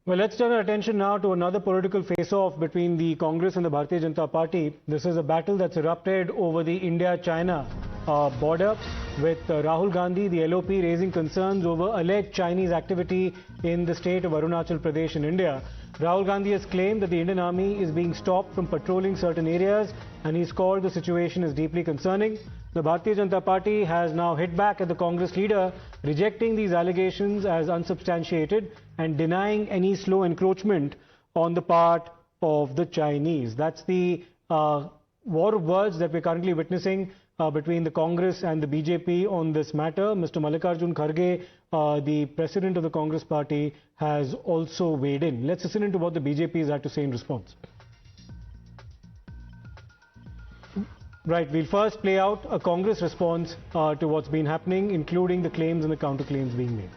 Well, let's turn our attention now to another political face-off between the Congress and the Bharatiya Janata Party. This is a battle that's erupted over the India-China border, with Rahul Gandhi, the LOP, raising concerns over alleged Chinese activity in the state of Arunachal Pradesh in India. Rahul Gandhi has claimed that the Indian army is being stopped from patrolling certain areas, and he's called the situation as deeply concerning. The Bharatiya Janata Party has now hit back at the Congress leader, rejecting these allegations as unsubstantiated and denying any slow encroachment on the part of the Chinese. That's the war of words that we're currently witnessing between the Congress and the BJP on this matter. Mr. Mulli-Arjun Kharge, the president of the Congress party, has also weighed in. Let's listen into what the BJP has had to say in response. Right, we'll first play out a Congress response to what's been happening, including the claims and the counterclaims being made.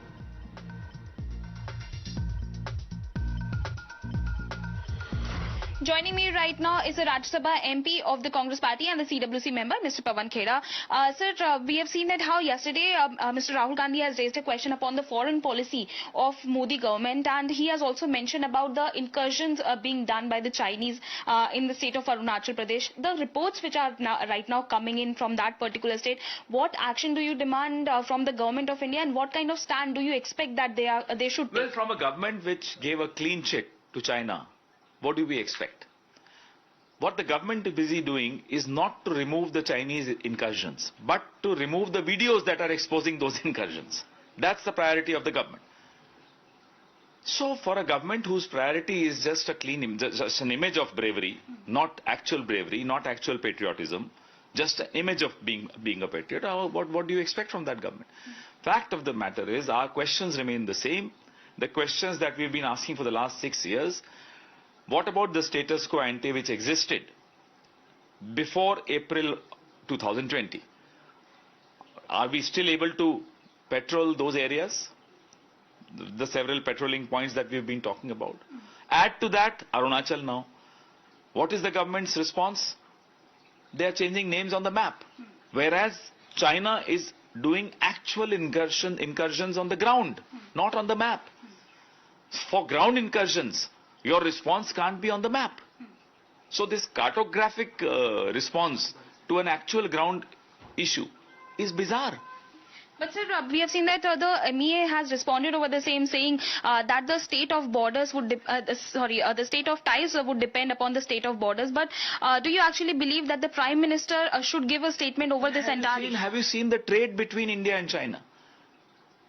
Joining me right now is a Rajya Sabha MP of the Congress Party and the CWC member, Mr. Pawan Khera. Sir, we have seen that how yesterday Mr. Rahul Gandhi has raised a question upon the foreign policy of Modi government, and he has also mentioned about the incursions being done by the Chinese in the state of Arunachal Pradesh. The reports which are right now coming in from that particular state, what action do you demand from the government of India, and what kind of stand do you expect that they should take? Well, from a government which gave a clean check to China, what do we expect? What the government is busy doing is not to remove the Chinese incursions, but to remove the videos that are exposing those incursions. That's the priority of the government. So for a government whose priority is just a clean, just an image of bravery, not actual bravery, not actual patriotism, just an image of being a patriot, what do you expect from that government? Fact of the matter is, our questions remain the same. The questions that we've been asking for the last 6 years. What about the status quo ante which existed before April 2020? Are we still able to patrol those areas? The several patrolling points that we've been talking about. Add to that Arunachal now. What is the government's response? They are changing names on the map. Whereas China is doing actual incursions on the ground, not on the map. For ground incursions, your response can't be on the map. So this cartographic response to an actual ground issue is bizarre. But sir, we have seen that the MEA has responded over the same, saying that the state of borders would, the state of ties would depend upon the state of borders. But do you actually believe that the Prime Minister should give a statement over this entire issue? Have you seen the trade between India and China?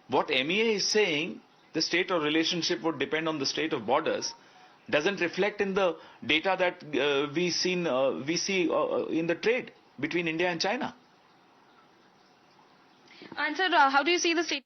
What MEA is saying, the state of relationship would depend on the state of borders, doesn't reflect in the data that we see in the trade between India and China. And sir, how do you see the state?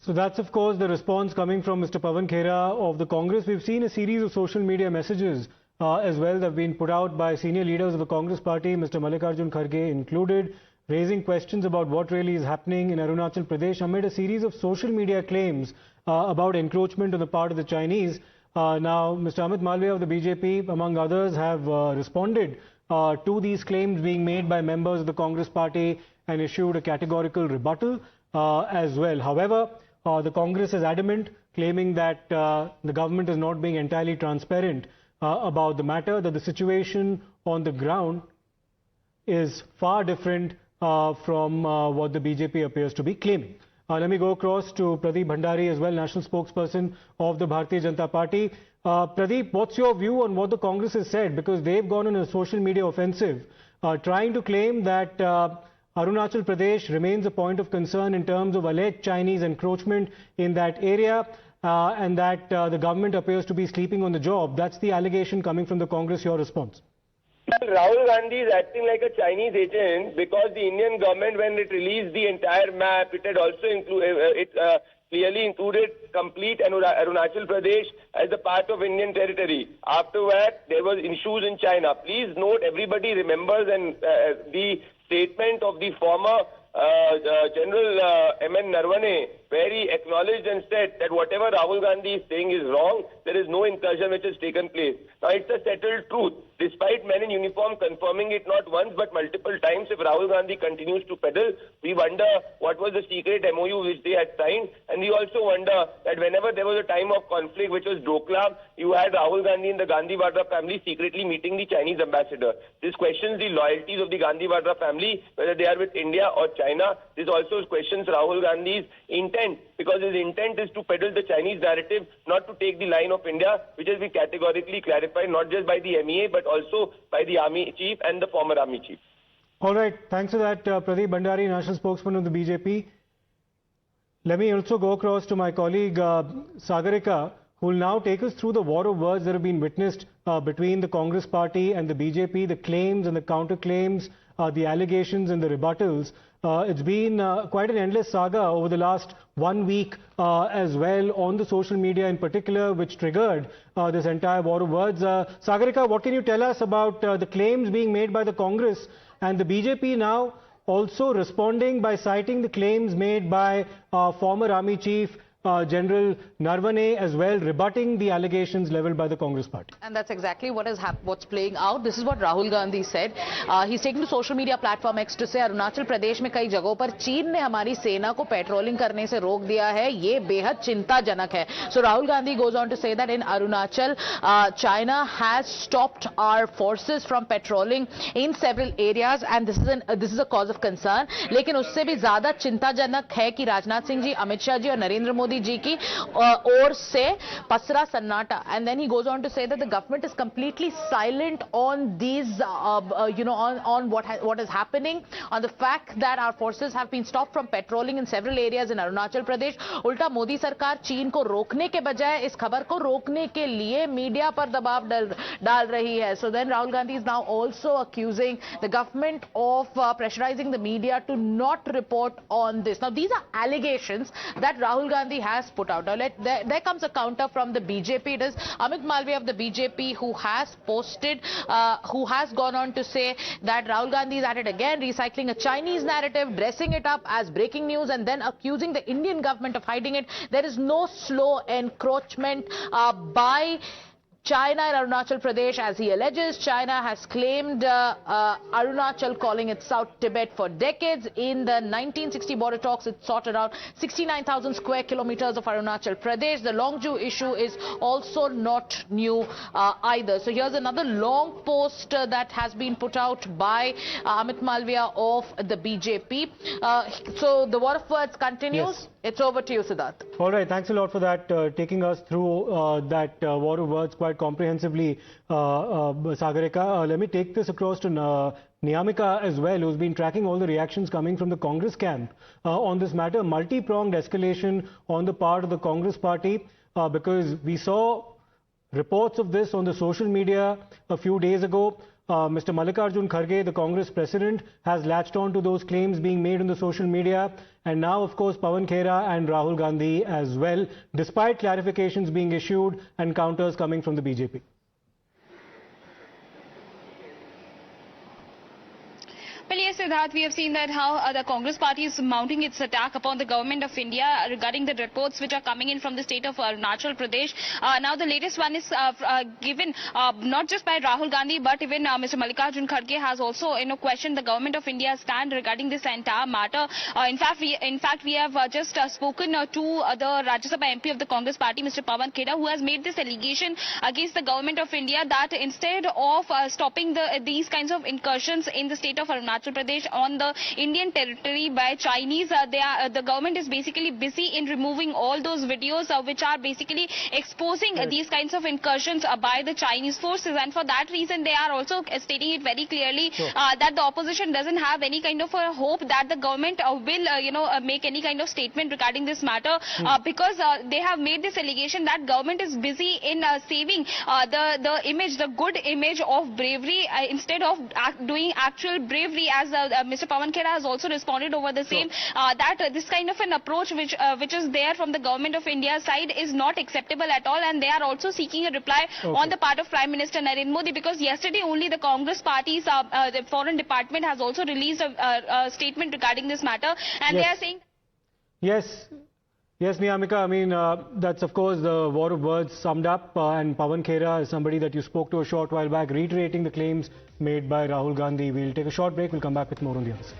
So that's, of course, the response coming from Mr. Pawan Khera of the Congress. We've seen a series of social media messages as well that have been put out by senior leaders of the Congress party, Mr. Mulli-Arjun Kharge included, raising questions about what really is happening in Arunachal Pradesh amid a series of social media claims about encroachment on the part of the Chinese. Now, Mr. Amit Malviya of the BJP, among others, have responded to these claims being made by members of the Congress party and issued a categorical rebuttal as well. However, the Congress is adamant, claiming that the government is not being entirely transparent about the matter, that the situation on the ground is far different from what the BJP appears to be claiming. Let me go across to Pradeep Bhandari as well, national spokesperson of the Bharatiya Janata Party. Pradeep, what's your view on what the Congress has said? Because they've gone on a social media offensive, trying to claim that Arunachal Pradesh remains a point of concern in terms of alleged Chinese encroachment in that area, and that the government appears to be sleeping on the job. That's the allegation coming from the Congress. Your response? Rahul Gandhi is acting like a Chinese agent, because the Indian government, when it released the entire map, it had also clearly included complete Arunachal Pradesh as a part of Indian territory. Afterward, there was issues in China. Please note, everybody remembers the statement of the former General M.N. Narwane, where he acknowledged and said that whatever Rahul Gandhi is saying is wrong. There is no incursion which has taken place. Now, it's a settled truth. Despite men in uniform confirming it not once but multiple times, if Rahul Gandhi continues to peddle, we wonder what was the secret MOU which they had signed. And we also wonder that whenever there was a time of conflict, which was Doklam, you had Rahul Gandhi and the Gandhi Vadra family secretly meeting the Chinese ambassador. This questions the loyalties of the Gandhi Vadra family, whether they are with India or China. This also questions Rahul Gandhi's intent, because his intent is to peddle the Chinese narrative, not to take the line of India, which has been categorically clarified not just by the MEA but also by the army chief and the former army chief. All right, thanks for that, Pradeep Bhandari, national spokesman of the BJP. Let me also go across to my colleague Sagarika, who will now take us through the war of words that have been witnessed between the Congress party and the BJP, the claims and the counterclaims, the allegations and the rebuttals. It's been quite an endless saga over the last 1 week as well, on the social media in particular, which triggered this entire war of words. Sagarika, what can you tell us about the claims being made by the Congress and the BJP now also responding by citing the claims made by former army chief General Narvane as well, rebutting the allegations leveled by the Congress party? And that's exactly what's playing out. This is what Rahul Gandhi said. He's taken to social media platform X to say, Arunachal Pradesh में कई जगहों पर चीन ने हमारी सेना को patrolling करने से रोक दिया है. ये बेहद चिंताजनक है. So Rahul Gandhi goes on to say that in Arunachal, China has stopped our forces from patrolling in several areas, and this is a cause of concern. लेकिन उससे भी ज़्यादा चिंताजनक है कि राजनाथ सिंह जी, अमित शाह जी और नरेंद्र मोदी जी की ओर से पसरा सन्नाटा. And then he goes on to say that the government is completely silent on these, on what is happening, on the fact that our forces have been stopped from patrolling in several areas in Arunachal Pradesh. उल्टा मोदी सरकार चीन को रोकने के बजाय इस खबर को रोकने के लिए मीडिया पर दबाव डाल रही है. So then Rahul Gandhi is now also accusing the government of pressurizing the media to not report on this. Now, these are allegations that Rahul Gandhi has put out. Now, there comes a counter from the BJP. It is Amit Malviya of the BJP who has posted, who has gone on to say that Rahul Gandhi is at it again, recycling a Chinese narrative, dressing it up as breaking news, and then accusing the Indian government of hiding it. There is no slow encroachment by China in Arunachal Pradesh, as he alleges. China has claimed Arunachal, calling it South Tibet for decades. In the 1960 border talks, it sorted out 69,000 square kilometers of Arunachal Pradesh. The Longju issue is also not new either. So here's another long post that has been put out by Amit Malviya of the BJP. So the war of words continues. Yes. It's over to you, Siddharth. All right, thanks a lot for that, taking us through that war of words quite comprehensively, Sagarika. Let me take this across to Niyamika as well, who's been tracking all the reactions coming from the Congress camp on this matter. Multi-pronged escalation on the part of the Congress party, because we saw reports of this on the social media a few days ago. Mr. Mallikarjun Kharge, the Congress president, has latched on to those claims being made on the social media. And now, of course, Pawan Khera and Rahul Gandhi as well, despite clarifications being issued and counters coming from the BJP. Well, yes, Siddharth, we have seen that how the Congress party is mounting its attack upon the government of India regarding the reports which are coming in from the state of Arunachal Pradesh. Now, the latest one is given not just by Rahul Gandhi, but even Mr. Mallikarjun Kharge has also, questioned the government of India's stand regarding this entire matter. In fact, we have just spoken to the Rajya Sabha MP of the Congress party, Mr. Pawan Khera, who has made this allegation against the government of India that instead of stopping these kinds of incursions in the state of Arunachal Pradesh on the Indian territory by Chinese, the government is basically busy in removing all those videos which are basically exposing these kinds of incursions by the Chinese forces, and for that reason they are also stating it very clearly that the opposition doesn't have any kind of a hope that the government will make any kind of statement regarding this matter, because they have made this allegation that government is busy in saving the image, the good image of bravery, instead of doing actual bravery, as Mr. Pawan Khera has also responded over the same, that this kind of an approach which is there from the government of India's side is not acceptable at all, and they are also seeking a reply on the part of Prime Minister Narendra Modi, because yesterday only the Congress party's the foreign department has also released a statement regarding this matter, and they are saying... Yes. Yes, Niyamika, I mean, that's of course the war of words summed up. And Pawan Khera is somebody that you spoke to a short while back, reiterating the claims made by Rahul Gandhi. We'll take a short break. We'll come back with more on the other side.